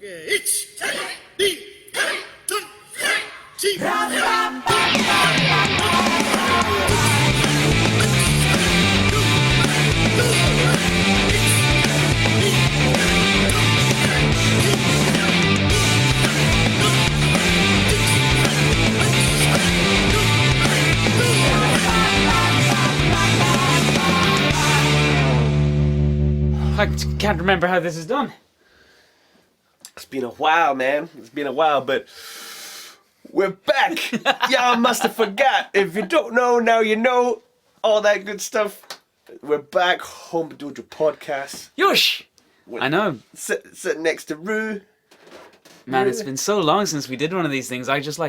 I can't remember how this is done. It's been a while, man. It's been a while, but we're back. Y'all must have forgot. If you don't know, now you know. All that good stuff. We're back. Hombu Dojo podcast. Yosh! I know. Sitting next to Rue. Man, it's been so long since we did one of these things. I just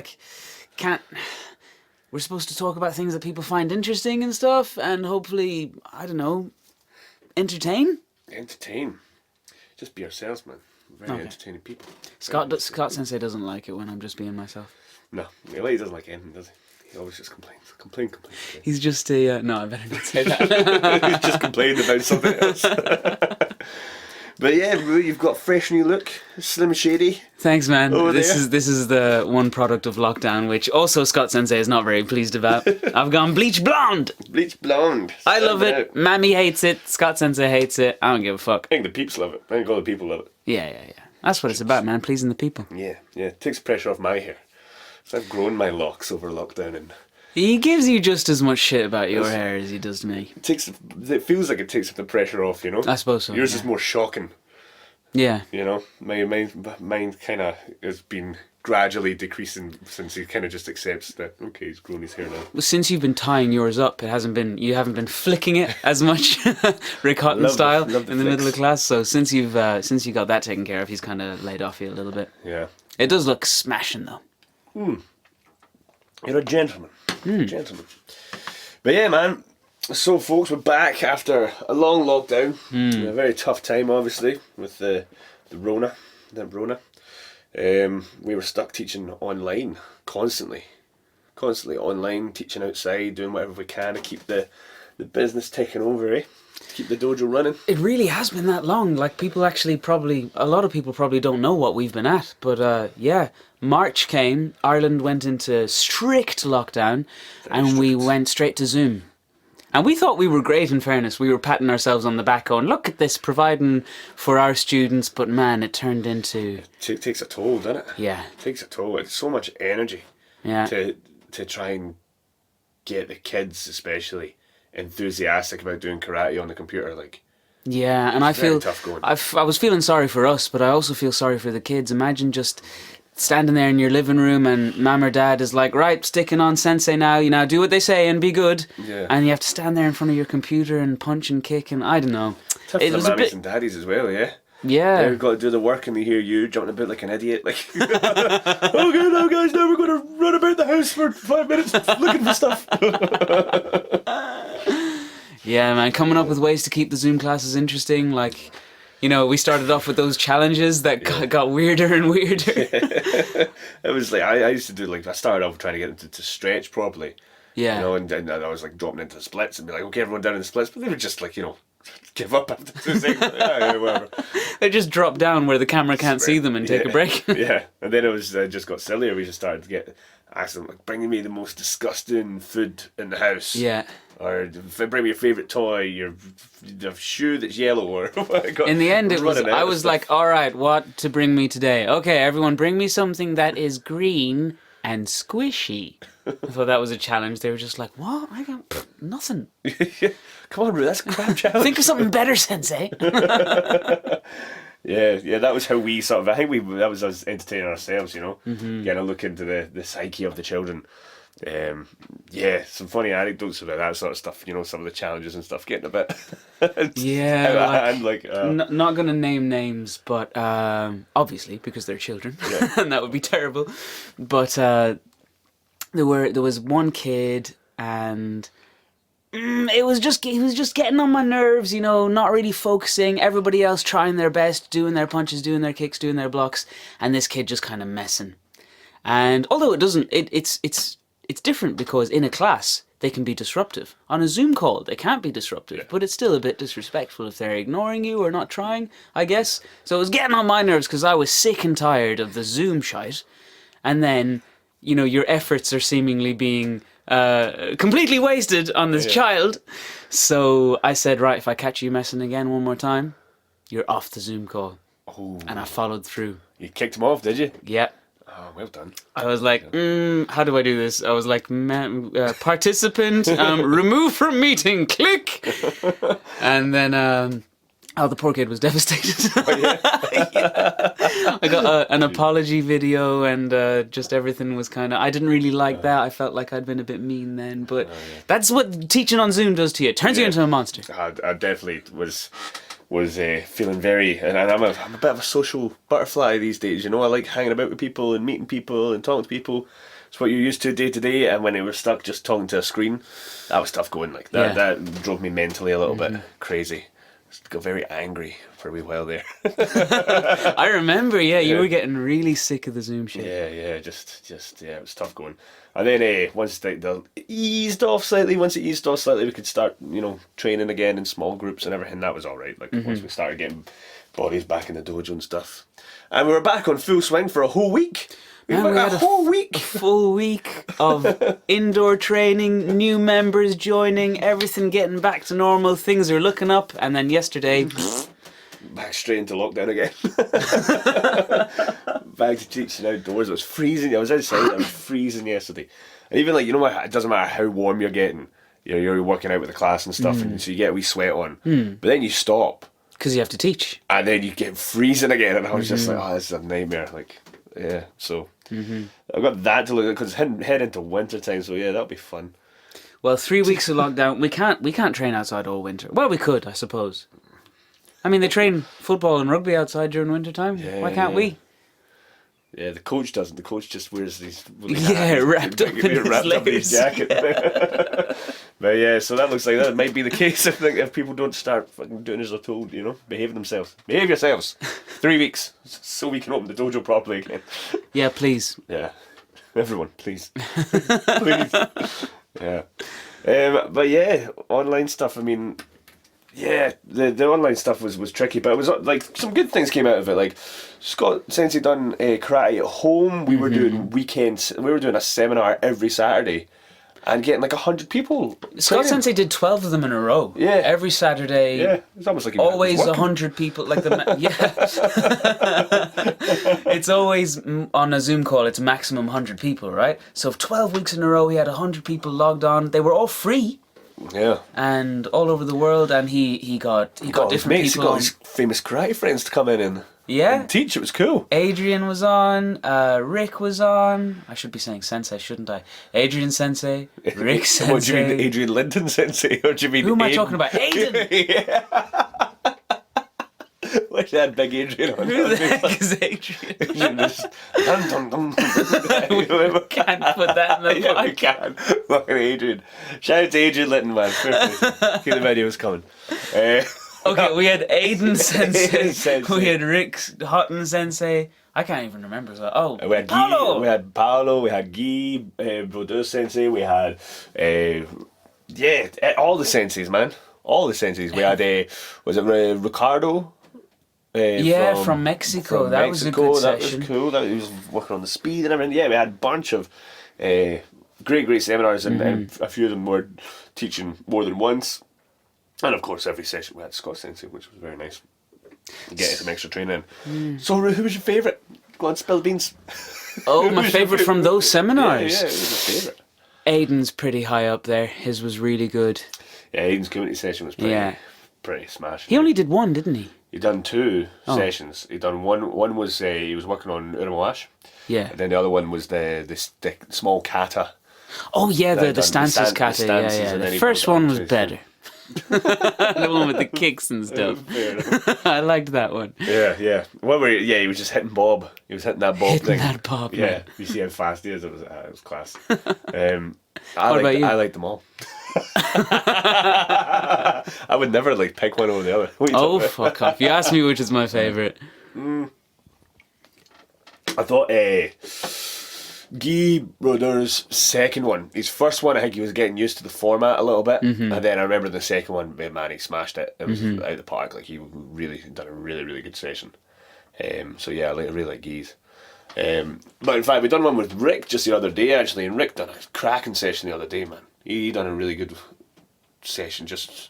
can't... We're supposed to talk about things that people find interesting and stuff, and hopefully, I don't know, entertain? Entertain. Just be ourselves, man. Very entertaining people. Scott Sensei doesn't like it when I'm just being myself. No, he doesn't like anything, does he? He always just complains. Complain. He's just a... no, I better not say that. He's just complaining about something else. But yeah, Rue, you've got a fresh new look. Slim Shady. Thanks, man. This is the one product of lockdown, which also Scott Sensei is not very pleased about. I've gone bleach blonde. Bleach blonde. I love it. Mammy hates it. Scott Sensei hates it. I don't give a fuck. I think the peeps love it. I think all the people love it. Yeah. That's what it's about, man. Pleasing the people. Yeah. It takes pressure off my hair. So I've grown my locks over lockdown, and he gives you just as much shit about your hair as he does to me. It feels like it takes the pressure off, you know? I suppose so. Yours is more shocking. Yeah. You know? Mine kind of has been gradually decreasing since he kind of just accepts that, okay, he's grown his hair now. Well, since you've been tying yours up, you haven't been flicking it as much, Rick Houghton style, in the middle of class. So since you got that taken care of, he's kind of laid off you a little bit. Yeah. It does look smashing, though. You're a gentleman. Gentleman. But yeah, man. So, folks, we're back after a long lockdown. A very tough time, obviously, with the Rona. We were stuck teaching online constantly online, teaching outside, doing whatever we can to keep the business taking over, keep the dojo running. It really has been that long. Like, a lot of people probably don't know what we've been at. But yeah, March came, Ireland went into strict lockdown, we went straight to Zoom. And we thought we were great, in fairness. We were patting ourselves on the back going, look at this, providing for our students. But man, it turned into... It takes a toll, doesn't it? Yeah. It takes a toll. It's so much energy to try and get the kids, especially, enthusiastic about doing karate on the computer. Yeah, and I feel... tough going. I was feeling sorry for us, but I also feel sorry for the kids. Imagine just standing there in your living room and mum or dad is like, right, sticking on sensei now, you know, do what they say and be good. Yeah. And you have to stand there in front of your computer and punch and kick and I don't know. Tough for the mummies and daddies as well, yeah? Yeah. They've got to do the work and they hear you jumping about like an idiot. Okay, now guys, now we're going to run about the house for 5 minutes looking for stuff. Yeah, man, coming up with ways to keep the Zoom classes interesting, you know, we started off with those challenges that got weirder and weirder. It was I used to do I started off trying to get them to stretch properly. Yeah. You know, and I was dropping into the splits and be like, okay, everyone down in the splits, but they were just give up after 2 seconds. Whatever. They just drop down where the camera can't see them and take a break. Yeah, and then it was just got sillier. We just started to get asking them, bringing me the most disgusting food in the house. Yeah. Or bring me your favourite toy, your shoe that's yellow, or in the end, I was like, all right, what to bring me today? Okay, everyone, bring me something that is green and squishy. I thought that was a challenge. They were just like, what? I got nothing. Come on, Rue, that's a crap challenge. Think of something better, Sensei. Yeah, that was how we I think that was us entertaining ourselves, you know, getting a look into the psyche of the children. Some funny anecdotes about that sort of stuff, you know, some of the challenges and stuff getting a bit not gonna name names, but obviously because they're children, and that would be terrible. But there was one kid, and he was just getting on my nerves, you know, not really focusing. Everybody else trying their best, doing their punches, doing their kicks, doing their blocks, and this kid just kind of messing. And although it's different because in a class they can be disruptive. On a Zoom call, they can't be disruptive, but it's still a bit disrespectful if they're ignoring you or not trying, I guess. So it was getting on my nerves because I was sick and tired of the Zoom shite. And then, you know, your efforts are seemingly being completely wasted on this child. So I said, right, if I catch you messing again one more time, you're off the Zoom call. Oh. And I followed through. You kicked him off, did you? Yeah. Oh, well done. I was like, how do I do this? I was like, participant, remove from meeting, click. And then, the poor kid was devastated. Oh, yeah. I got an apology video and just everything was kind of... I didn't really like that. I felt like I'd been a bit mean then. But that's what teaching on Zoom does to you. It turns you into a monster. I definitely was feeling very... And I'm a bit of a social butterfly these days, you know? I like hanging about with people and meeting people and talking to people. It's what you're used to day to day. And when they were stuck just talking to a screen, that was tough going. Like that drove me mentally a little bit crazy. Got very angry for a wee while there. I remember, you were getting really sick of the Zoom shit. Yeah, just it was tough going. And then once they eased off slightly, we could start, you know, training again in small groups and everything. That was all right. Like once we started getting bodies back in the dojo and stuff, and we were back on full swing for a whole week. We had a whole week. A full week of indoor training, new members joining, everything getting back to normal, things are looking up, and then yesterday... Back straight into lockdown again. Back to teaching outdoors. It was freezing. I was outside, I was freezing yesterday. And even like, you know what, it doesn't matter how warm you're getting. You're working out with the class and stuff, and so you get a wee sweat on. But then you stop. Because you have to teach. And then you get freezing again, and I was just like, oh, this is a nightmare. Like, yeah, so... I've got that to look at because head into winter time, so yeah, that'll be fun. Well, 3 weeks of lockdown, we can't train outside all winter. Well, we could, I suppose. I mean, they train football and rugby outside during winter time. Why can't we? Yeah, the coach doesn't. The coach just wears these. Wrapped up in his jacket. But yeah, so that looks like that might be the case if people don't start fucking doing as they're told, you know, behaving themselves. Behave yourselves. 3 weeks, so we can open the dojo properly again. Yeah, please. Yeah, everyone, please, please. Yeah, but yeah, online stuff. I mean, yeah, the online stuff was tricky, but it was like some good things came out of it. Like Scott Sensei done karate at home. We were doing weekends. We were doing a seminar every Saturday. And getting like 100 people. Scott Sensei did 12 of them in a row. Yeah. Every Saturday. Yeah. It's almost like always 100 people. Like it's always on a Zoom call. It's maximum 100 people, right? So 12 weeks in a row, he had 100 people logged on. They were all free. Yeah. And all over the world, and he got different mates, people. He got his famous karate friends to come in and teach. It was cool. Adrian was on. Rick was on. I should be saying Sensei, shouldn't I? Adrian Sensei. Rick Sensei. What do you mean, Adrian Linton Sensei? Or do you mean? Who am I talking about? Aiden. Yeah. Wish I had big Adrian on. Who the heck is Adrian? Adrian just, We can't put that in the yeah, we podcast. can. Fucking Adrian. Shout out to Adrian Linton, man. Keep the videos coming. Okay, we had Aiden Sensei. Sensei. We had Rick Hutton Sensei. I can't even remember. So, we had Paolo. Paolo. We had Guy, Brodeau Sensei. We had, all the senseis, man. All the senseis. We had, was it Ricardo? From Mexico. That was a good session. That was cool. He was working on the speed and everything. Yeah, we had a bunch of great seminars, and a few of them were teaching more than once. And of course, every session we had Scott Sensei, which was very nice. Getting some extra training. So, who was your favourite? Go on, spill the beans. Oh, my favourite from those seminars? Yeah, who was your favourite? Aiden's pretty high up there. His was really good. Yeah, Aiden's community session was pretty smashing. He only did one, didn't he? He done two sessions. He done one was he was working on Uramawash. Yeah. And then the other one was the small kata. Oh yeah, the stances kata. Yeah. The first one was better. The one with the kicks and stuff. I liked that one. Yeah. He was just hitting Bob. He was hitting that Bob thing. That Bob. Yeah. Man. You see how fast he is. It was class. About you? I liked them all. I would never pick one over the other. Oh, fuck off. You asked me which is my favourite. I thought Guy Brothers' second one. His first one, I think he was getting used to the format a little bit, and then I remember the second one, man, he smashed it. It was out of the park. Like he really done a really, really good session. So yeah, I really like Guy's. But in fact, we done one with Rick just the other day actually, and Rick done a cracking session the other day, man. He done a really good session. Just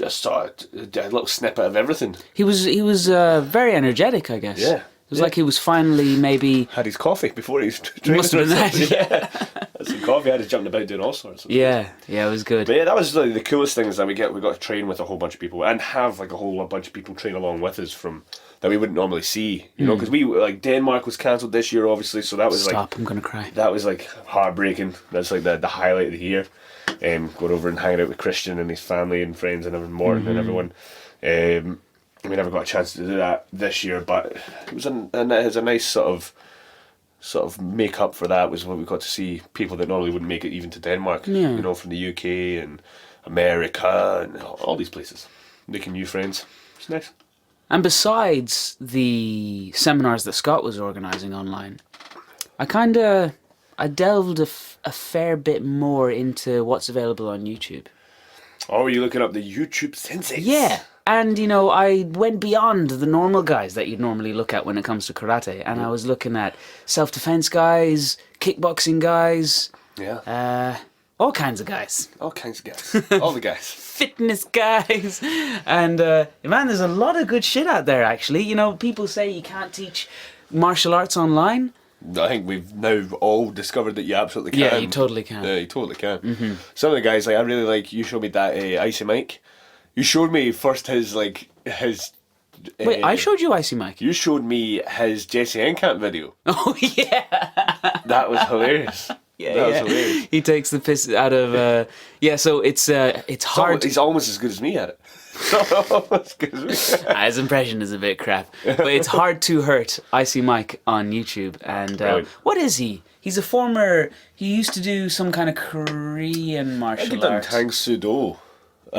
saw a little snippet of everything. He was very energetic, I guess. Yeah. It was like he was finally maybe... Had his coffee before he's training. Must have been that, yeah. Had some coffee, had his jumping about doing all sorts of Yeah, it was good. But yeah, that was like the coolest thing is that we got to train with a whole bunch of people and have like a whole bunch of people train along with us from that we wouldn't normally see, you know, because we like Denmark was cancelled this year, obviously, so that was Stop, I'm gonna cry. That was like heartbreaking. That's like the highlight of the year. Going over and hanging out with Christian and his family and friends and everyone, Morton and everyone. We never got a chance to do that this year, but it was a nice sort of make up for that was when we got to see people that normally wouldn't make it even to Denmark, you know, from the UK and America and all these places, making new friends. It's nice. And besides the seminars that Scott was organising online, I delved a fair bit more into what's available on YouTube. Oh, are you looking up the YouTube senseis? Yeah. And, you know, I went beyond the normal guys that you'd normally look at when it comes to karate. And I was looking at self-defense guys, kickboxing guys. Yeah. All kinds of guys. All kinds of guys. All the guys. Fitness guys. And, man, there's a lot of good shit out there, actually. You know, people say you can't teach martial arts online. I think we've now all discovered that you absolutely can. Yeah, you totally can. Yeah, you totally can. Some of the guys, like, I really like, you showed me that Icy Mike. You showed me first his. Wait, I showed you Icy Mike? You showed me his Jesse Enkamp video. Oh, yeah. That was hilarious. Yeah, that was hilarious. He takes the piss out of... so it's hard... He's almost as good as me at it. Almost as good as me. His impression is a bit crap. But it's hard to hurt Icy Mike on YouTube. And what is he? He's a former... He used to do some kind of Korean martial arts. Tang Sudo.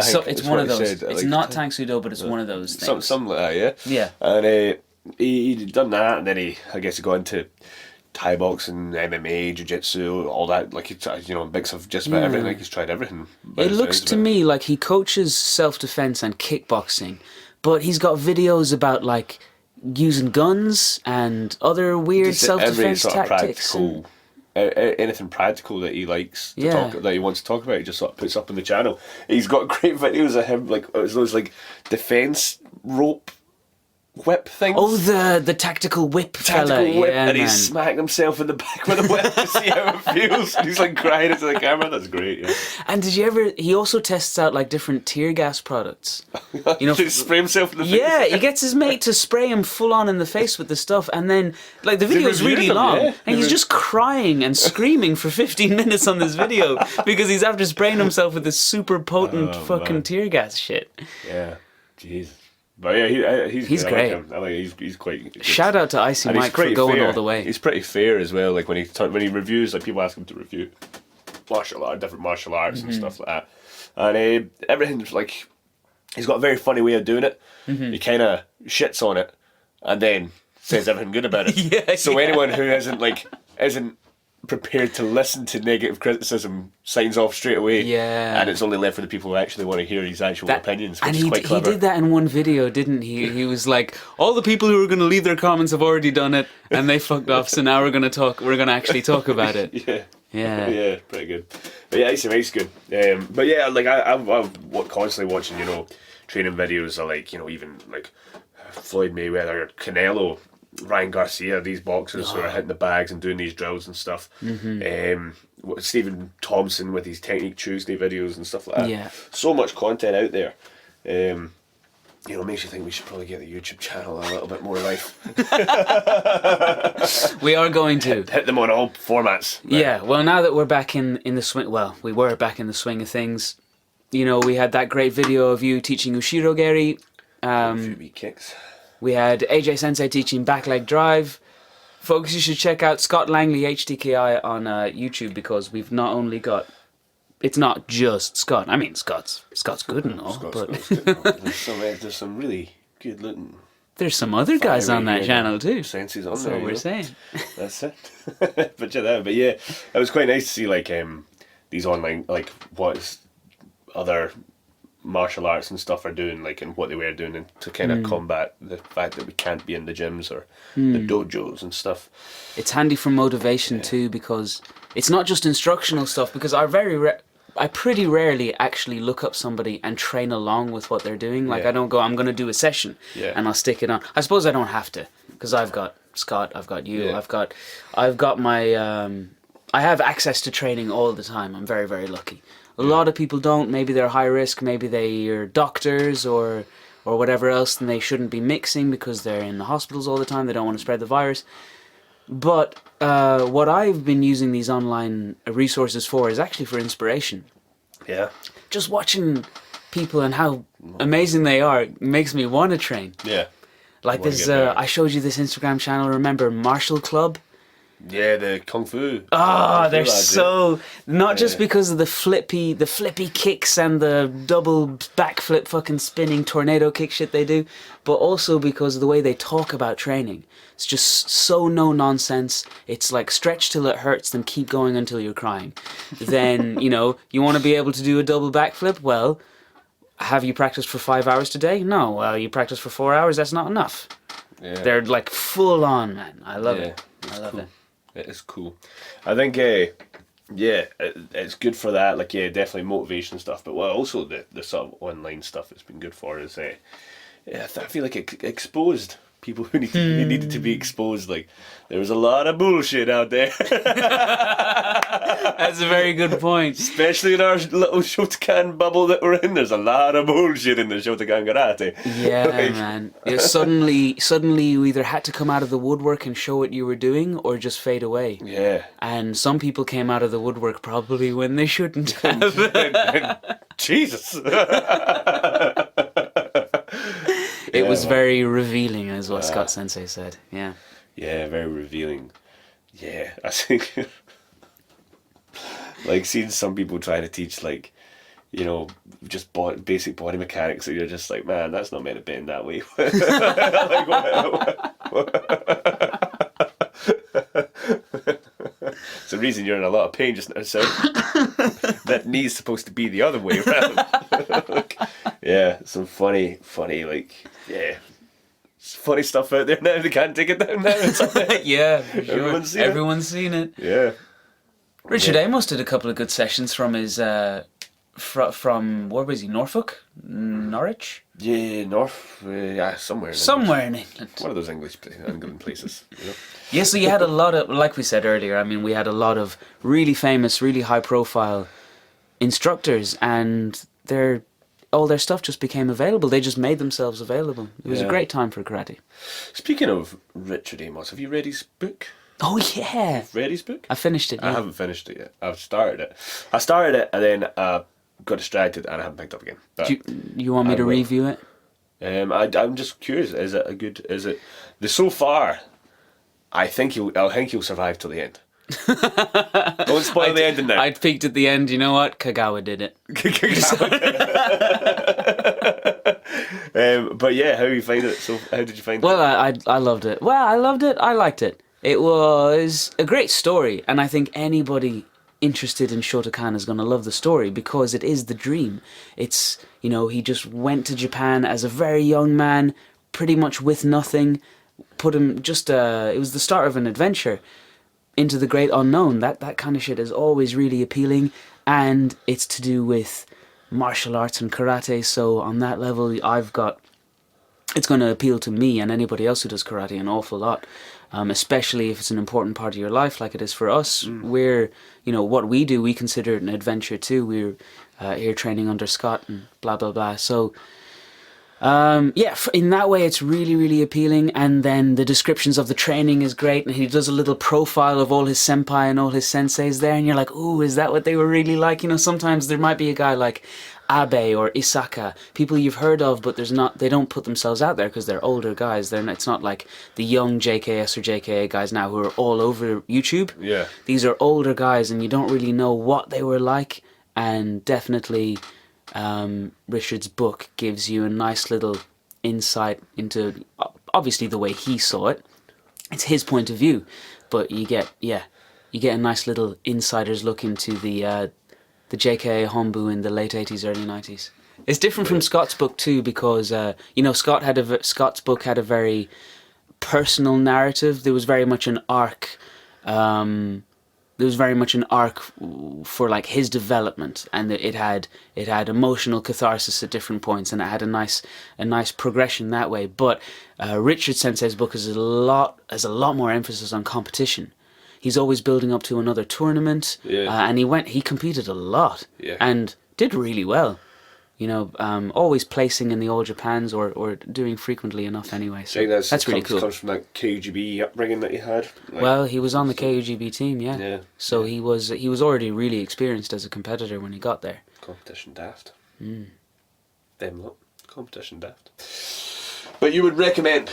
So it's one of those. It's not Tang Sudo, but it's one of those things. Something like that, yeah. Yeah. And he done that, and then he got into Thai boxing, MMA, jiu-jitsu, all that. Like, you know, mix of just about everything. Like, he's tried everything. It looks to me like he coaches self-defense and kickboxing, but he's got videos about, like, using guns and other weird just self-defense every sort tactics. Of anything practical that he likes to that he wants to talk about, he just sort of puts up on the channel. He's got great videos of him, like those like defense rope whip things. Oh, the tactical whip fella. Whip, yeah, and man. he's smacking himself in the back with a whip to see how it feels. And he's like crying into the camera. That's great. Yeah. And did you ever? He also tests out like different tear gas products. You know, to spray himself in the face. Yeah, he gets his mate to spray him full on in the face with the stuff, and then like the video's really long, and he's just crying and screaming for 15 minutes on this video because he's after spraying himself with this super potent fucking tear gas shit. Yeah, Jesus. But yeah, he's great. I like him. He's quite good. Shout out to Icy Mike for going all the way. He's pretty fair as well. Like when he reviews, like people ask him to review different martial arts and stuff like that, and everything's like he's got a very funny way of doing it. He kind of shits on it, and then says everything good about it. So anyone who isn't prepared to listen to negative criticism signs off straight away. Yeah. And it's only left for the people who actually want to hear his actual opinions, which is quite And clever. he did that in one video, didn't he? He was like, all the people who are going to leave their comments have already done it, and they fucked off, so now we're going to actually talk about it. Yeah, pretty good. But yeah, Ice good. But yeah, like I'm constantly watching, you know, training videos of like, you know, even like Floyd Mayweather, Canelo, Ryan Garcia, these boxers who are hitting the bags and doing these drills and stuff. Stephen Thompson with his Technique Tuesday videos and stuff like that. Yeah. So much content out there. You know, makes you think we should probably get the YouTube channel a little bit more life. We are going to. Hit them on all formats. Right? Yeah, well, now that we're back in the swing, well, we were back in the swing of things. You know, we had that great video of you teaching Ushiro Geri. A few wee kicks. We had AJ Sensei teaching back leg drive. Folks, you should check out Scott Langley HTKI on YouTube because we've not only got... It's not just Scott. I mean, Scott's good and all. Scott's good. There's some really good looking... There's some other guys on that channel too. Senses on That's there. what we're saying. That's it. But yeah, it was quite nice to see like these online like what other martial arts and stuff are doing, like, and what they were doing, and to kind of combat the fact that we can't be in the gyms or the dojos and stuff. It's handy for motivation too, because it's not just instructional stuff. Because I pretty rarely actually look up somebody and train along with what they're doing. Like, I don't go, I'm going to do a session and I'll stick it on. I suppose I don't have to, because I've got Scott, I've got you, I've got my, I have access to training all the time. I'm very, very lucky. A lot of people don't. Maybe they're high risk, maybe they're doctors or whatever else, and they shouldn't be mixing because they're in the hospitals all the time. They don't want to spread the virus. But what I've been using these online resources for is actually for inspiration. Yeah. Just watching people and how amazing they are makes me want to train. Yeah. Like this, I showed you this Instagram channel, remember Martial Club? Yeah, the Kung Fu. Oh, they're so... Not just because of the flippy kicks and the double backflip fucking spinning tornado kick shit they do, but also because of the way they talk about training. It's just so no nonsense. It's like stretch till it hurts, then keep going until you're crying. Then, you want to be able to do a double backflip? Well, have you practiced for 5 hours today? No. Well, you practiced for 4 hours, that's not enough. Yeah. They're like full on, man. I love it. I love it. It is cool. I think, it's good for that. Like, definitely motivation stuff. But what also the sort of online stuff it's been good for is, I feel like it exposed people who needed to be exposed. Like, there was a lot of bullshit out there. That's a very good point. Especially in our little Shotokan bubble that we're in. There's a lot of bullshit in the Shotokan karate. Yeah, man. Suddenly you either had to come out of the woodwork and show what you were doing, or just fade away. Yeah. And some people came out of the woodwork probably when they shouldn't have. Jesus. It was very revealing, is what Scott Sensei said. Yeah. Yeah, very revealing. Yeah, I think... like, seeing some people try to teach, like, just basic body mechanics, and you're just like, man, that's not meant to bend that way. It's the reason you're in a lot of pain just now, sir. That knee's supposed to be the other way around. Yeah, some funny, like, funny stuff out there now. They can't take it down now. Yeah, for sure. Everyone's seen it. Yeah. Richard Amos did a couple of good sessions from his, from where was he? Norfolk? Norwich? Yeah, somewhere. Somewhere in England. One of those England places. Yeah, so you had a lot of, like we said earlier, I mean, we had a lot of really famous, really high-profile instructors, and all their stuff just became available. They just made themselves available. It was a great time for karate. Speaking of Richard Amos, have you read his book? Oh, yeah. You've read his book? I finished it, yeah. I haven't finished it yet. I've started it. I started it and then got distracted and I haven't picked up again. Do you want me to review it? I'm just curious. Is it so far? I think he'll survive till the end. Don't spoil the ending now. I'd peeked at the end. You know what? Kagawa did it. But yeah, how you find it? So how did you find it? Well, I loved it. Well, I loved it. I liked it. It was a great story, and I think anybody interested in Shotokan is going to love the story because it is the dream. It's, he just went to Japan as a very young man, pretty much with nothing. It was the start of an adventure into the great unknown. That kind of shit is always really appealing, and it's to do with martial arts and karate, so on that level it's going to appeal to me and anybody else who does karate an awful lot, especially if it's an important part of your life like it is for us. We're, what we do, we consider it an adventure too. We're here training under Scott and blah blah blah, so in that way it's really, really appealing. And then the descriptions of the training is great, and he does a little profile of all his senpai and all his senseis there, and you're like, ooh, is that what they were really like? Sometimes there might be a guy like Abe or Isaka, people you've heard of, but they don't put themselves out there because they're older guys. It's not like the young JKS or JKA guys now who are all over YouTube. Yeah. These are older guys, and you don't really know what they were like, and definitely Richard's book gives you a nice little insight into obviously the way he saw it. It's his point of view, but you get a nice little insider's look into the JK Hombu in the late 80s, early 90s. It's different from Scott's book too, because Scott's book had a very personal narrative. There was very much an arc. There was very much an arc for like his development, and it had emotional catharsis at different points, and it had a nice progression that way. But Richard Sensei's book has a lot more emphasis on competition. He's always building up to another tournament, and he competed a lot, and did really well. Always placing in the All Japans or doing frequently enough anyway. So that's really cool. Comes from that KUGB upbringing that he had. Well, he was on the KUGB team, yeah. So he was already really experienced as a competitor when he got there. Competition daft. Them lot. Competition daft. But you would recommend?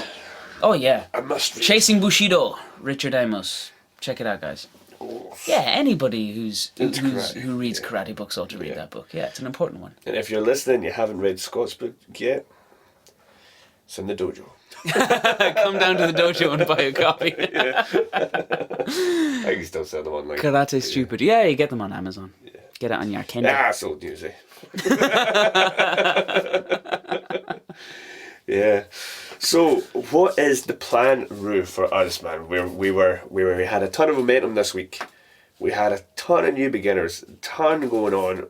Oh yeah. I must read. Chasing Bushido, Richard Amos. Check it out, guys. Yeah, anybody who reads karate books ought to read that book. Yeah, it's an important one. And if you're listening, you haven't read Scott's book yet, it's in the dojo. Come down to the dojo and buy a copy. I can still sell them online. Karate Stupid. Yeah, you get them on Amazon. Yeah. Get it on your Kindle. Sold news, eh? Yeah. So, what is the plan, Rue, for us, man? We had a ton of momentum this week. We had a ton of new beginners, a ton going on.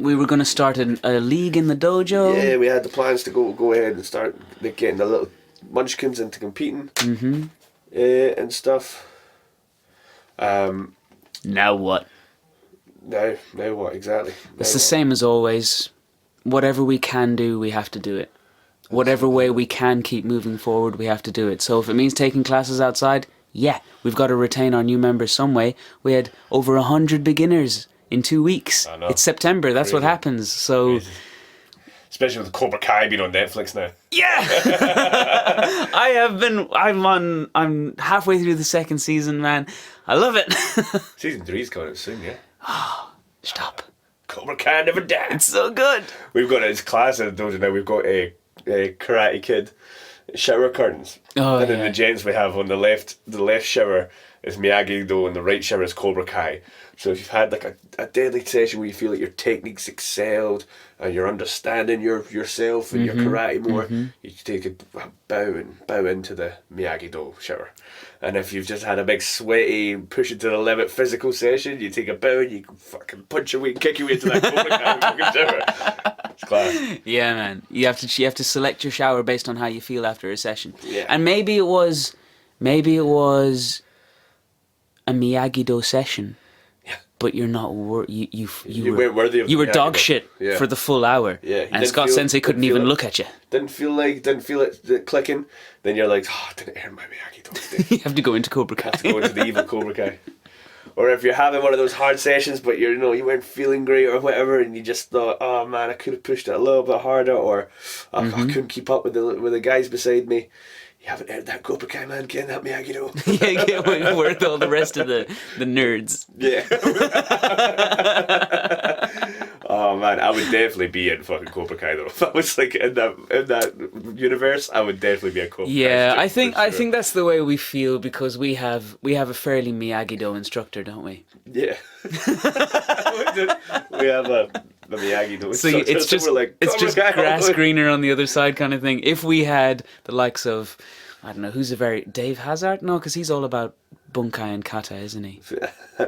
We were going to start a league in the dojo. Yeah, we had the plans to go ahead and start getting the little munchkins into competing and stuff. Now what? Now what exactly? It's the same as always. Whatever we can do, we have to do it. Whatever way we can keep moving forward, we have to do it. So if it means taking classes outside, we've got to retain our new members some way. We had over 100 beginners in 2 weeks. I know. It's September. That's Crazy. What happens. So, especially with Cobra Kai being on Netflix now. Yeah, I'm halfway through the second season, man. I love it. Season 3's coming out soon, yeah. Stop. Cobra Kai never dies. It's so good. We've got his class in the dojo now. We've got a Karate Kid shower curtains. And then the gents we have on the left shower is Miyagi-Do and the right shower is Cobra Kai. So if you've had like a deadly session where you feel like your technique's excelled and you're understanding yourself and your karate more, you take a bow into the Miyagi-Do shower. And if you've just had a big sweaty push it to the limit physical session, you take a bow and you can fucking punch your way and kick your way into that Cobra Kai fucking shower. It's class. Yeah, man. You have to select your shower based on how you feel after a session. Yeah. And maybe it was a Miyagi-Do session. Yeah. But you're not you weren't worthy of you were Miyagi-Do. dog shit for the full hour. Yeah. And Scott Sensei couldn't even look at you. Didn't feel it clicking. Then you're like, I didn't earn my Miyagi-Do today. You have to go into Cobra Kai. Have to go into the evil Cobra Kai. Or if you're having one of those hard sessions, but you weren't feeling great or whatever, and you just thought, oh man, I could have pushed it a little bit harder, or I couldn't keep up with the guys beside me. You haven't heard that Cobra Kai man getting that Miyagi-Do. Yeah, worth all the rest of the nerds. Yeah. Oh man, I would definitely be in fucking Cobra Kai though. If I was like in that universe, I would definitely be a Cobra Kai. Yeah, I think that's the way we feel because we have a fairly Miyagi-Do instructor, don't we? Yeah. We have a Miyagi-Do. So it's just grass greener on the other side kind of thing. If we had the likes of, I don't know, Dave Hazard? No, because he's all about bunkai and kata, isn't he?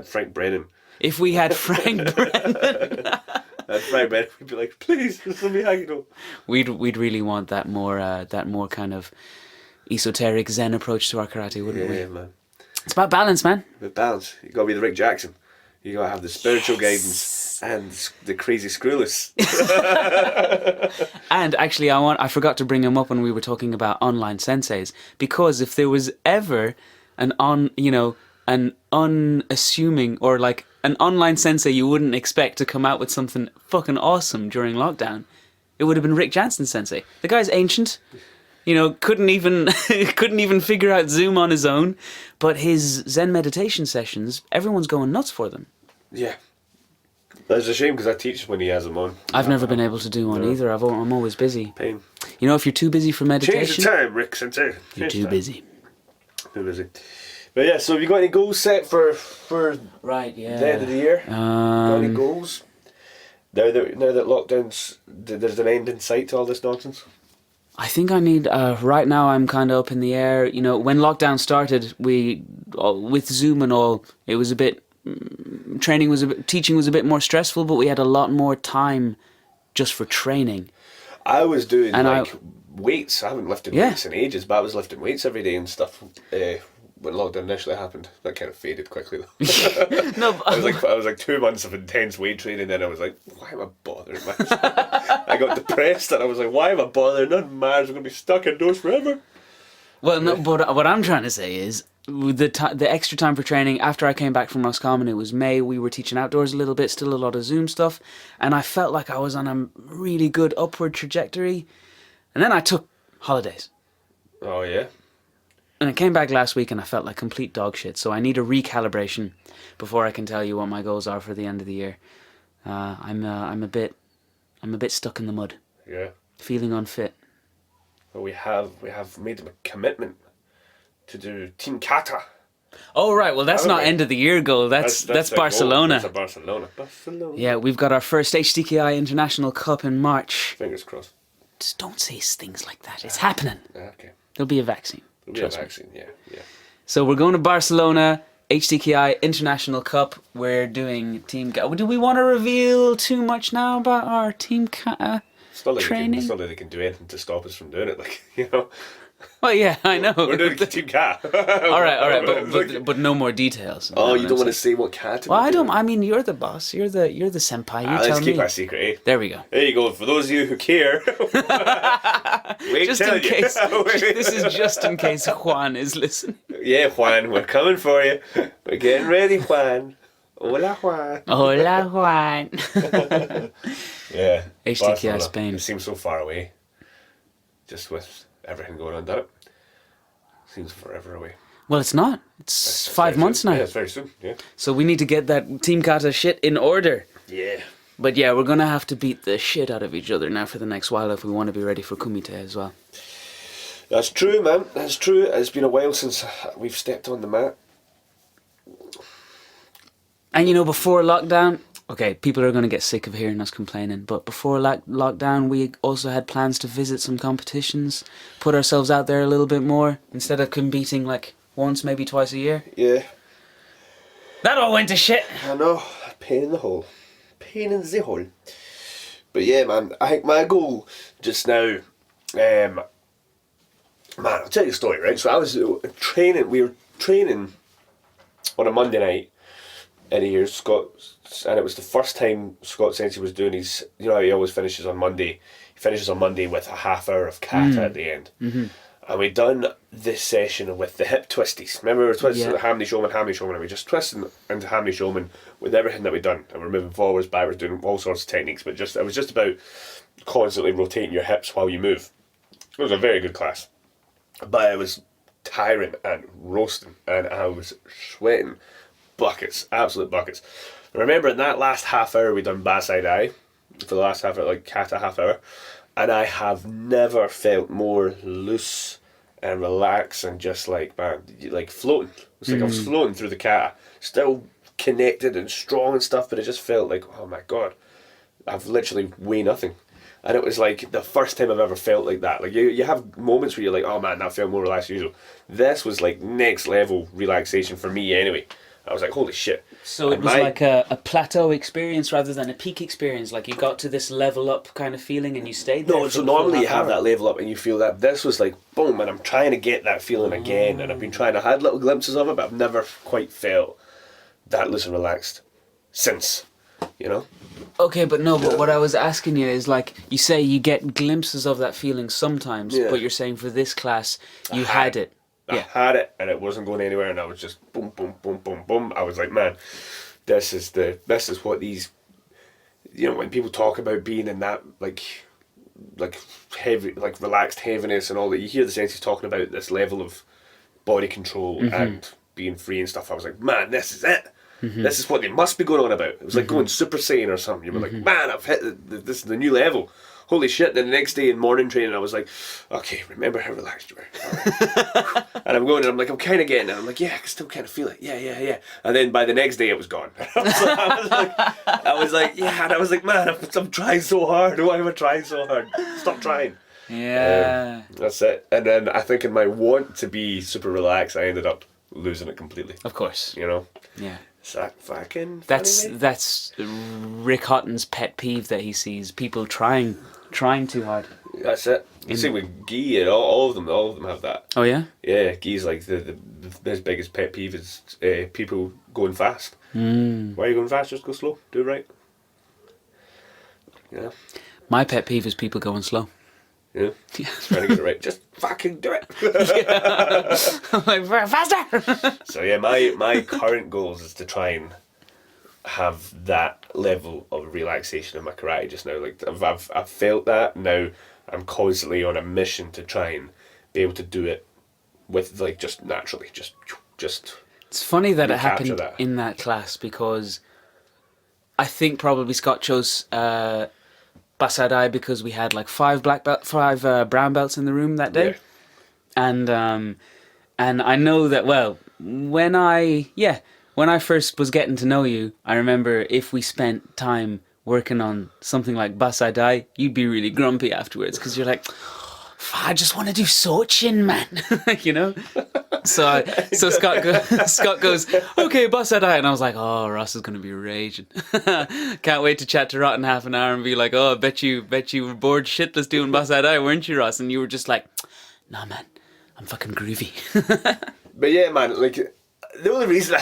Frank Brennan. If we had Frank Brennan. Frank Brennan would be like, please, this is Miyagi-Do. We'd really want that more kind of esoteric Zen approach to our karate, wouldn't we? Yeah, man. It's about balance, man. With balance. You gotta be the Rick Jackson. You gotta have the spiritual guidance and the crazy screwless. And actually, I forgot to bring him up when we were talking about online senseis, because if there was ever an unassuming or like an online sensei you wouldn't expect to come out with something fucking awesome during lockdown, it would have been Rick Jansen sensei. The guy's ancient. Couldn't even figure out Zoom on his own, but his Zen meditation sessions, everyone's going nuts for them. Yeah. That's a shame because I teach when he has them on. I've never been able to do one either. I'm always busy. Pain. You know, if you're too busy for meditation... Change the time, Rick. You're You're too busy. Too busy. But yeah, so have you got any goals set for Right, yeah. the end of the year? Got any goals? Now that lockdown's... There's an end in sight to all this nonsense? I think I need... right now, I'm kind of up in the air. You know, when lockdown started, with Zoom and all, it was a bit... teaching was a bit more stressful, but we had a lot more time just for training. I was doing weights. I haven't lifted weights in ages, but I was lifting weights every day and stuff when lockdown initially happened. That kind of faded quickly though. No, I was like 2 months of intense weight training, then I was like, why am I bothering myself? I got depressed and I was like, why am I bothering? Nothing matters. I'm gonna be stuck indoors forever. Well, no, but what I'm trying to say is the extra time for training. After I came back from Roscommon, it was May. We were teaching outdoors a little bit, still a lot of Zoom stuff, and I felt like I was on a really good upward trajectory. And then I took holidays. Oh yeah. And I came back last week and I felt like complete dog shit. So I need a recalibration before I can tell you what my goals are for the end of the year. I'm a bit stuck in the mud. Yeah. Feeling unfit. Well, we have made a commitment to do Team Kata. Oh right, well that's not end of the year goal. That's Barcelona. That's a Barcelona. Yeah, we've got our first HDKI International Cup in March. Fingers crossed. Just don't say things like that. It's happening. Okay. There'll be a vaccine. There'll be a vaccine, yeah. So we're going to Barcelona, HDKI International Cup. We're doing Team Kata. Do we want to reveal too much now about our Team Kata training? It's not like they can do anything to stop us from doing it, like, you know. Well, yeah, I know. We're doing Team Cat. all right, but no more details. Oh, you don't want to say what Cat? Well, I don't. I mean, you're the boss. You're the senpai. You tell me. Let's keep our secret, eh? There we go. There you go. For those of you who care, wait just till in case. This is just in case Juan is listening. Yeah, Juan, we're coming for you. We're getting ready, Juan. Hola, Juan. Hola, Juan. Yeah. HDKI Barcelona. Spain. It seems so far away. Just with everything going on, doesn't it? Seems forever away. Well, it's not. It's 5 months now. Yeah, it's very soon. Yeah. So we need to get that Team Kata shit in order. Yeah. But yeah, we're gonna have to beat the shit out of each other now for the next while if we want to be ready for Kumite as well. That's true, man. That's true. It's been a while since we've stepped on the mat. And you know, before lockdown, okay, people are going to get sick of hearing us complaining, but before lockdown, we also had plans to visit some competitions, put ourselves out there a little bit more, instead of competing like once, maybe twice a year. Yeah. That all went to shit. I know. Pain in the hole. Pain in the hole. But yeah, man, I think my goal just now, man, I'll tell you a story, right? So I was training, we were training on a Monday night in a year, Scott, and it was the first time Scott Sensei was doing his, you know how he always finishes on Monday, he finishes on Monday with a half hour of kata at the end. Mm-hmm. And we done this session with the hip twisties. Remember we were twisting the Hamley Showman, and we just twisting into Hamley Showman with everything that we'd done. And we're moving forwards, backwards, doing all sorts of techniques, but it was just about constantly rotating your hips while you move. It was a very good class. But it was tiring and roasting, and I was sweating buckets, absolute buckets. I remember in that last half hour we done Basai Dai, for the last half hour, like kata half hour, and I have never felt more loose and relaxed and just like, man, like floating. It's like I was floating through the kata, still connected and strong and stuff, but it just felt like, oh my god, I've literally weighed nothing. And it was like the first time I've ever felt like that. Like you have moments where you're like, oh man, I felt more relaxed than usual. This was like next level relaxation for me anyway. I was like, holy shit. So it was like a plateau experience rather than a peak experience. Like you got to this level up kind of feeling and you stayed there. No, so normally you have that level up and you feel that. This was like, boom, and I'm trying to get that feeling again. And I've been trying, I had little glimpses of it, but I've never quite felt that loose and relaxed since, you know? Okay, but what I was asking you is like, you say you get glimpses of that feeling sometimes, but you're saying for this class, you had it. I had it and it wasn't going anywhere, and I was just boom, boom, boom, boom, boom. I was like, man, this is what these, you know, when people talk about being in that like heavy, like relaxed heaviness and all that, you hear the senseis talking about this level of body control and being free and stuff. I was like, man, this is it. This is what they must be going on about. It was like going Super Saiyan or something. You were like, man, I've hit this is the new level. Holy shit. Then the next day in morning training, I was like, okay, remember how relaxed you were. Right. And I'm going and I'm like, I'm kind of getting it. I'm like, yeah, I can still kind of feel it. Yeah. And then by the next day, it was gone. I was like, yeah. And I was like, man, I'm trying so hard. Why am I trying so hard? Stop trying. Yeah. That's it. And then I think in my want to be super relaxed, I ended up losing it completely. Of course. You know? Yeah. Is that fucking funny, mate? That's Rick Hutton's pet peeve that he sees people trying too hard. That's it. You see with Guy and all of them have that. Oh yeah? Yeah, Guy's like his biggest pet peeve is people going fast. Why are you going fast? Just go slow. Do it right. Yeah. My pet peeve is people going slow. Yeah. Trying to get it right. Just fucking do it. I'm like, faster! So yeah, my current goals is to try and have that level of relaxation in my karate just now. Like I've felt that. Now I'm constantly on a mission to try and be able to do it with like just naturally, just. It's funny that it happened that. in that class because I think probably Scott chose Basadai because we had like five brown belts in the room that day, Yeah. and I know that when I first was getting to know you, I remember if we spent time working on something like Basadai, you'd be really grumpy afterwards because you're like, I just want to do Sochin, man, you know. So Scott goes, okay, Basadai, and I was like, oh, Ross is going to be raging. Can't wait to chat to Rot in half an hour and be like, oh, I bet you were bored shitless doing Basadai, weren't you, Ross? And you were just like, nah, man, I'm fucking groovy. But yeah, man, like the only reason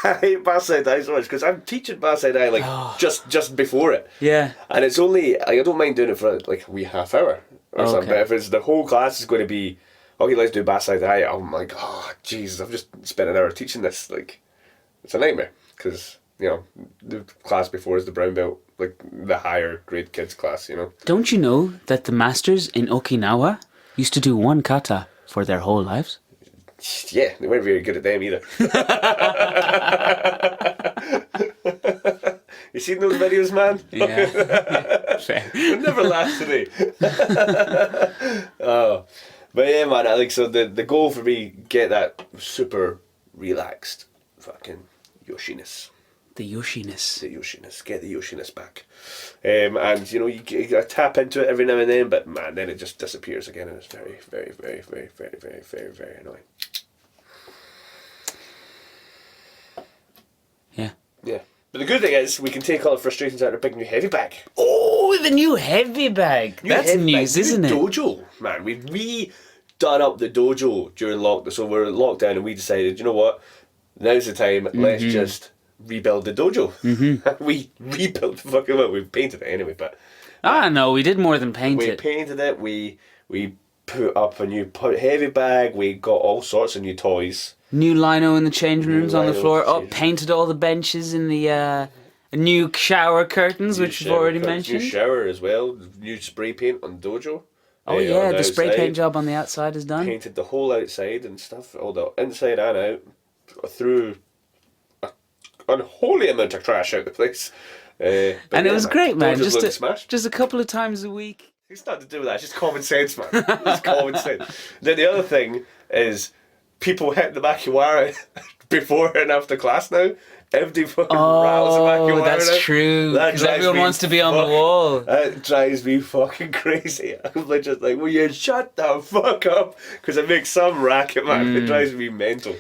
I hate Basadai so much because I'm teaching Basadai like just before it. Yeah. And it's only like, I don't mind doing it for like a wee half hour or something. But if it's the whole class is going to be, okay, let's do Basadai, I'm like, oh Jesus, I've just spent an hour teaching this. Like, it's a nightmare because you know the class before is the brown belt, like the higher grade kids class. You know. Don't you know that the masters in Okinawa used to do one kata for their whole lives? Yeah, they weren't very good at them either. You seen those videos, man? Yeah. Fair. They never last today. Oh, but yeah, man. So the goal for me, get that super relaxed, fucking Yoshiness. The Yoshiness. Get the Yoshiness back. And you know you tap into it every now and then, but man, then it just disappears again, and it's very, very, very, very, very, very, very, very annoying. Yeah. But the good thing is we can take all the frustrations out of a big new heavy bag. Oh, the new heavy bag. That's heavy news, bag. Isn't it? Dojo, man. We done up the dojo during lockdown. So we're locked down, and we decided, you know what? Now's the time. Let's just rebuild the dojo. We rebuilt the fucking well. We painted it anyway, but no, we did more than paint it. We painted it. We put up a new heavy bag. We got all sorts of new toys. New lino in the changing rooms on the floor. Painted all the benches in the new shower curtains, which we've already mentioned. New shower as well. New spray paint on the dojo. Oh yeah, the spray paint job on the outside is done. Painted the whole outside and stuff, all the inside and out. Threw an unholy amount of trash out the place. And it was great, man. Just a couple of times a week. It's nothing to do with that. It's just common sense, man. It's common sense. Then the other thing is people hit the makiwara before and after class now. Everybody fucking rattles the makiwara. Oh, that's true. Because everyone wants to be on the wall. That drives me fucking crazy. I'm just like, will you shut the fuck up? Because it makes some racket, man. It drives me mental.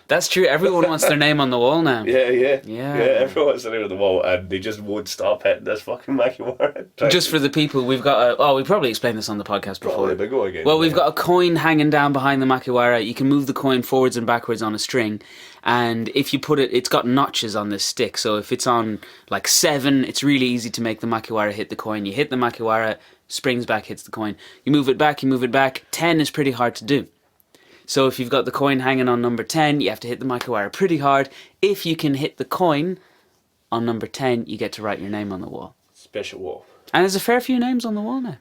That's true. Everyone wants their name on the wall now. Yeah. Everyone wants their name on the wall, and they just won't stop hitting this fucking makiwara. Just for the people, we've got we probably explained this on the podcast before. Probably, but go again. Well, we've got a coin hanging down behind the makiwara. You can move the coin forwards and backwards on a string, and if you put it, it's got notches on this stick. So if it's on like 7, it's really easy to make the makiwara hit the coin. You hit the makiwara, springs back, hits the coin. You move it back. 10 is pretty hard to do. So if you've got the coin hanging on number 10, you have to hit the makiwara pretty hard. If you can hit the coin on number 10, you get to write your name on the wall. Special wall. And there's a fair few names on the wall now.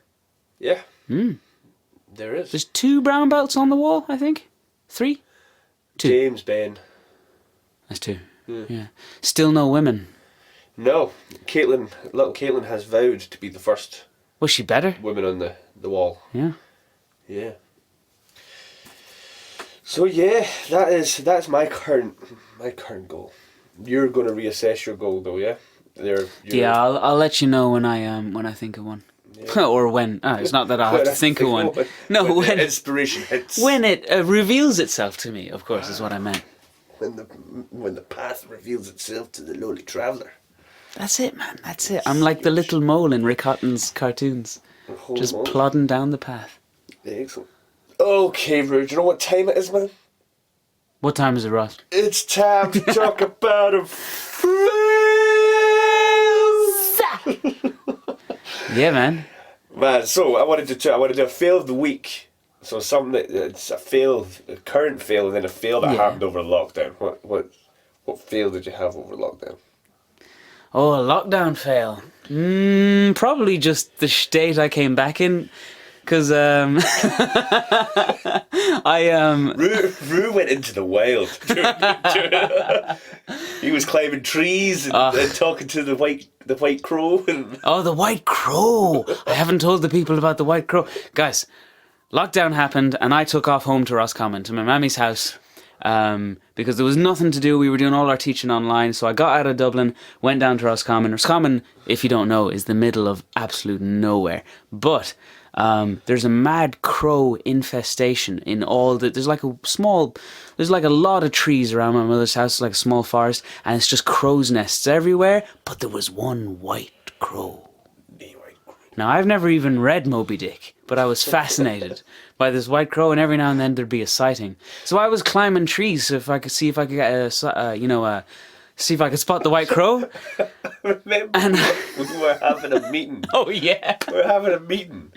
Yeah. There is. There's 2 brown belts on the wall, I think. 3? 2. James, Ben. That's 2. Yeah. Still no women. No, little Caitlin has vowed to be the first Was she better? woman on the wall. Yeah. Yeah. So yeah, that's my current goal. You're going to reassess your goal though, yeah? Yeah, I'll let you know when I think of one. Yeah. Or when. It's not that I'll have to think of one. No, when inspiration hits. When it reveals itself to me, of course, is what I meant. When the path reveals itself to the lowly traveller. That's it, man. That's it. I'm like the little mole in Rick Hutton's cartoons. Just plodding down the path. Excellent. Okay, Rue, do you know what time it is, man? What time is it, Ross? It's time to talk about a Yeah, man. Man, so I wanted to do a fail of the week. So something that's a current fail, and then a fail that happened over lockdown. What fail did you have over lockdown? Oh, a lockdown fail. Probably just the state I came back in. Because Rue went into the wild. He was climbing trees and talking to the white crow. Oh, the white crow! I haven't told the people about the white crow, guys. Lockdown happened, and I took off home to Roscommon, to my mammy's house, because there was nothing to do. We were doing all our teaching online, so I got out of Dublin, went down to Roscommon. Roscommon, if you don't know, is the middle of absolute nowhere, but there's a mad crow infestation in all the. There's like a lot of trees around my mother's house, like a small forest, and it's just crow's nests everywhere. But there was one white crow. Now, I've never even read Moby Dick, but I was fascinated by this white crow, and every now and then there'd be a sighting. So I was climbing trees so if I could see if I could get see if I could spot the white crow. Remember, we were having a meeting. Oh yeah, we were having a meeting.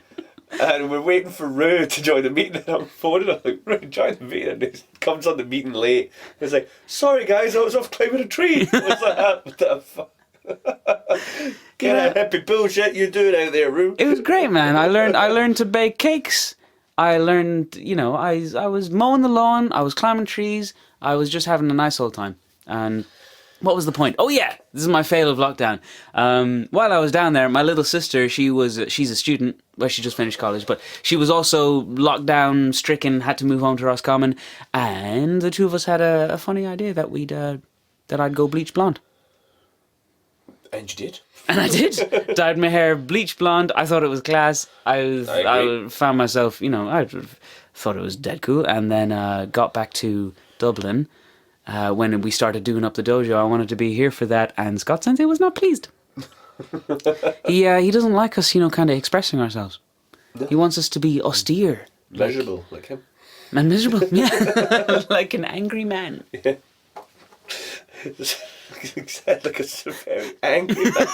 And we're waiting for Rue to join the meeting, and I'm phoning him like, Rue, join the meeting, and he comes on the meeting late. He's like, sorry guys, I was off climbing a tree. I was like, what the fuck? Get a hippie bullshit you're doing out there, Rue. It was great, man. I learned to bake cakes. I learned, I was mowing the lawn, I was climbing trees, I was just having a nice old time. And what was the point? Oh yeah, this is my fail of lockdown. While I was down there, my little sister, she's a student. Well, she just finished college, but she was also lockdown stricken, had to move home to Roscommon, and the two of us had a funny idea that I'd go bleach blonde. And you did? And I did. Dyed my hair bleach blonde. I thought it was class. I found myself, I thought it was dead cool, and then got back to Dublin. When we started doing up the dojo, I wanted to be here for that, and Scott Sensei was not pleased. He doesn't like us, kind of expressing ourselves. No. He wants us to be austere. Miserable, like him. And miserable, yeah. Like an angry man. Yeah. Like a very angry man.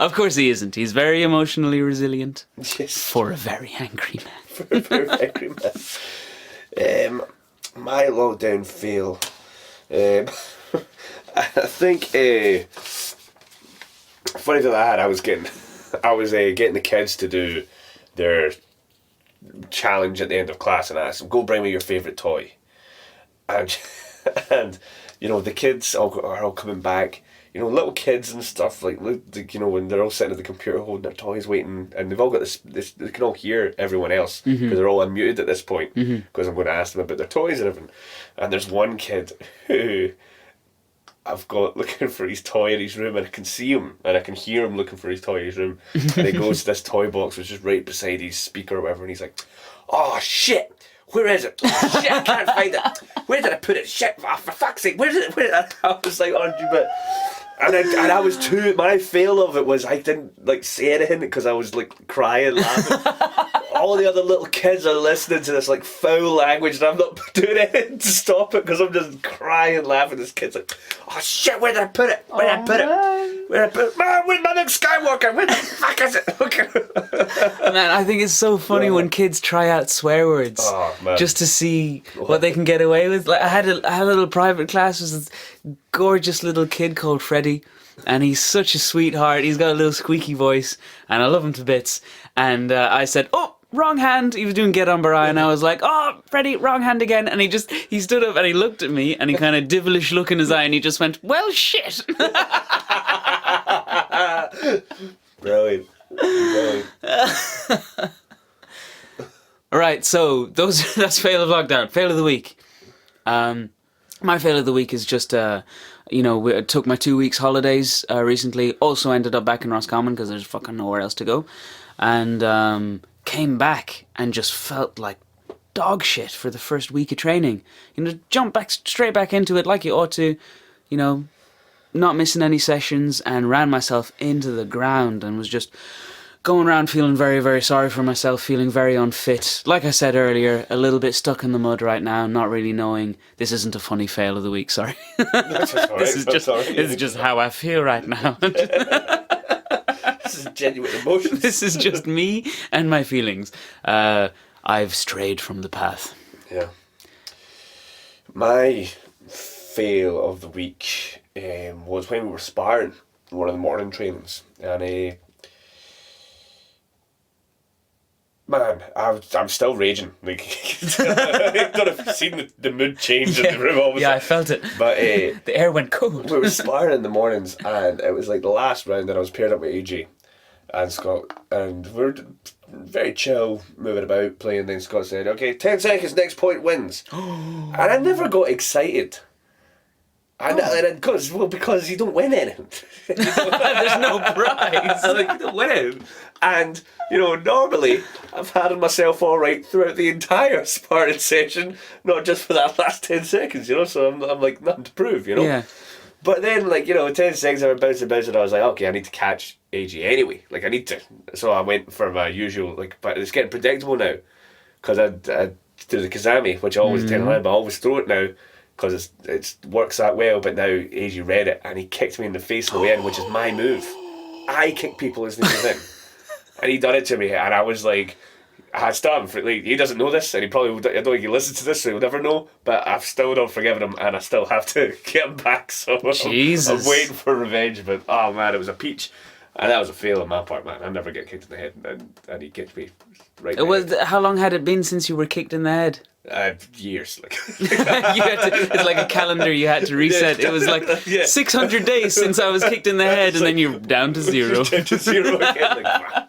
Of course he isn't. He's very emotionally resilient. Yes. For a very angry man. For a very angry man. My lockdown fail. I think funny thing I had, I was getting the kids to do their challenge at the end of class, and I asked them, go bring me your favourite toy. And the kids are all coming back. Little kids and stuff, like, when they're all sitting at the computer holding their toys waiting, and they've all got this they can all hear everyone else, because they're all unmuted at this point, because I'm going to ask them about their toys and everything. And there's one kid who I've got looking for his toy in his room, and I can see him, and I can hear him looking for his toy in his room, and he goes to this toy box, which is right beside his speaker or whatever, and he's like, oh shit! Where is it? Oh, shit, I can't find it. Where did I put it? Shit, for fuck's sake, where did it? I was like, oh, but... And I was too... My fail of it was I didn't, say anything because I was, crying, laughing. All the other little kids are listening to this, foul language, and I'm not doing anything to stop it because I'm just crying, laughing. This kid's like, oh, shit, where did I put it? Where did I put it? Where did I put it? Man, where's my Luke Skywalker? Where the fuck is it? Man, I think it's so funny when kids try out swear words just to see what they can get away with. I had a little private class with this gorgeous little kid called Freddie, and he's such a sweetheart. He's got a little squeaky voice, and I love him to bits. And I said, oh, wrong hand. He was doing Get On Barai, and I was like, oh, Freddie, wrong hand again. And he stood up and he looked at me, and he kind of devilish look in his eye, and he just went, well, shit. Brilliant. All right, so that's fail of lockdown. Fail of the week. My fail of the week is just, I took my 2 weeks holidays recently. Also ended up back in Roscommon because there's fucking nowhere else to go. And came back and just felt like dog shit for the first week of training. Jump back straight back into it like you ought to, not missing any sessions, and ran myself into the ground and was just going around feeling very, very sorry for myself, feeling very unfit. Like I said earlier, a little bit stuck in the mud right now, not really knowing. This isn't a funny fail of the week, sorry. This is just how I feel right now. This is genuine emotions. This is just me and my feelings. I've strayed from the path. Yeah. My fail of the week was when we were sparring in one of the morning trainings, and man, I'm still raging. Like, I don't know if you've seen the mood change in the room all of a Yeah, sudden. I felt it. But the air went cold. we were sparring in the mornings, and it was like the last round that I was paired up with AJ and Scott, and we were very chill, moving about, playing. Then Scott said, "Okay, 10 seconds, next point wins." And I never got excited. Because you don't win anything. There's no prize. You don't win anything. And, normally I've had myself all right throughout the entire sparring session, not just for that last 10 seconds, so I'm like, nothing to prove, Yeah. But then, 10 seconds I went bouncing, and I was like, okay, I need to catch AJ anyway. I need to. So I went for my usual, but it's getting predictable now. Because I do the Kazami, which I always tell him, but I always throw it now. Because it works that well, but now AJ read it and he kicked me in the face on the way in, which is my move. I kick people as they move in. And he done it to me, and I was like, I had stopped him. He doesn't know this, and he probably, I don't think he listens to this, so he'll never know, but I've still not forgiven him, and I still have to get him back, so Jesus. I'm waiting for revenge, but oh man, it was a peach. And that was a fail on my part, man. I never get kicked in the head, and he kicked me right in the head. How long had it been since you were kicked in the head? Years. It's like a calendar you had to reset. It was like 600 days since I was kicked in the head, and then you're down to zero. Down to zero again.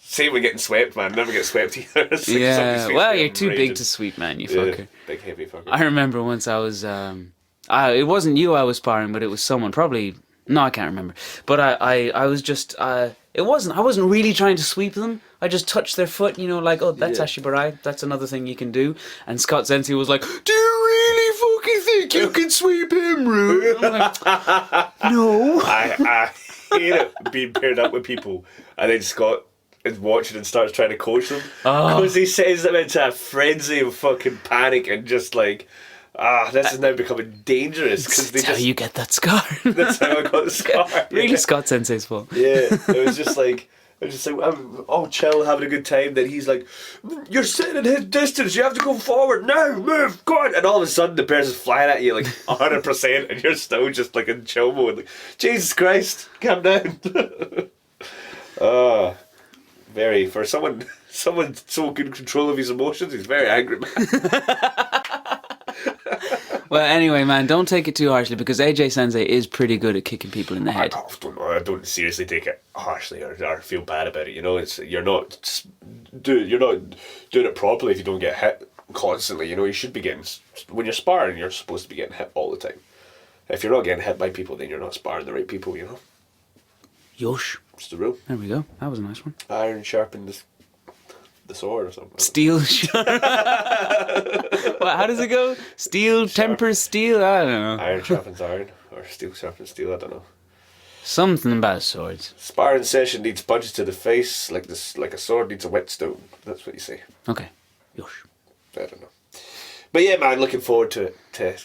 Same with getting swept, man. Never get swept either. Yeah, well, you're too big to sweep, man, you fucker. Big heavy fucker. I remember once I was, it wasn't you I was sparring, but it was someone, probably, no, I can't remember. But I was just, I wasn't really trying to sweep them. I just touched their foot, oh, that's Ashibarai, that's another thing you can do. And Scott Sensei was like, do you really fucking think you can sweep him, Roo? I'm like, no. I hate it being paired up with people, and then Scott is watching and starts trying to coach them. Because he sends them into a frenzy of fucking panic and just this is now becoming dangerous. That's how you get that scar. That's how I got the scar. Really Scott Sensei's fault. Yeah, it was just like, I'm all chill, having a good time. Then he's like, you're sitting in his distance, you have to go forward now, move, go on. And all of a sudden the person's flying at you 100%, and you're still just in chill mode. Jesus Christ, calm down. For someone so good control of his emotions, he's very angry, man. Well, anyway, man, don't take it too harshly, because AJ Sensei is pretty good at kicking people in the head. I don't seriously take it harshly or feel bad about it. You're not doing it properly if you don't get hit constantly. You should be getting, when you're sparring, you're supposed to be getting hit all the time. If you're not getting hit by people, then you're not sparring the right people. Yosh. It's the rule. There we go. That was a nice one. Iron sharpened the sword or something. Steel. Well, how does it go? Steel tempers steel? I don't know. Iron sharpens iron, or steel sharpens steel, I don't know. Something about swords. Sparring session needs punches to the face, like a sword needs a whetstone. That's what you say. Okay. Yosh. I don't know. But yeah, man, looking forward to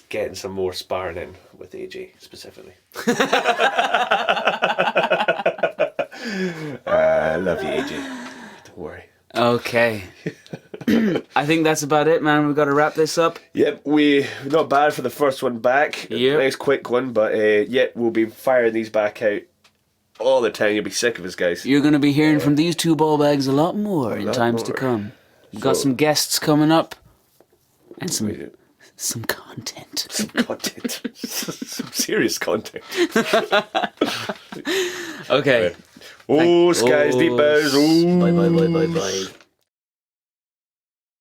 getting some more sparring in with AJ specifically. I love you, AJ. Don't worry. Okay. I think that's about it, man. We've got to wrap this up. Yep, we not bad for the first one back. Yep. Nice quick one, but we'll be firing these back out all the time. You'll be sick of us, guys. You're going to be hearing from these two ball bags a lot more in lot times to more. come. We've got So- some guests coming up and We some do. some content. Some content. Some serious content. Okay. Oh, skies deep as. Bye bye bye bye bye.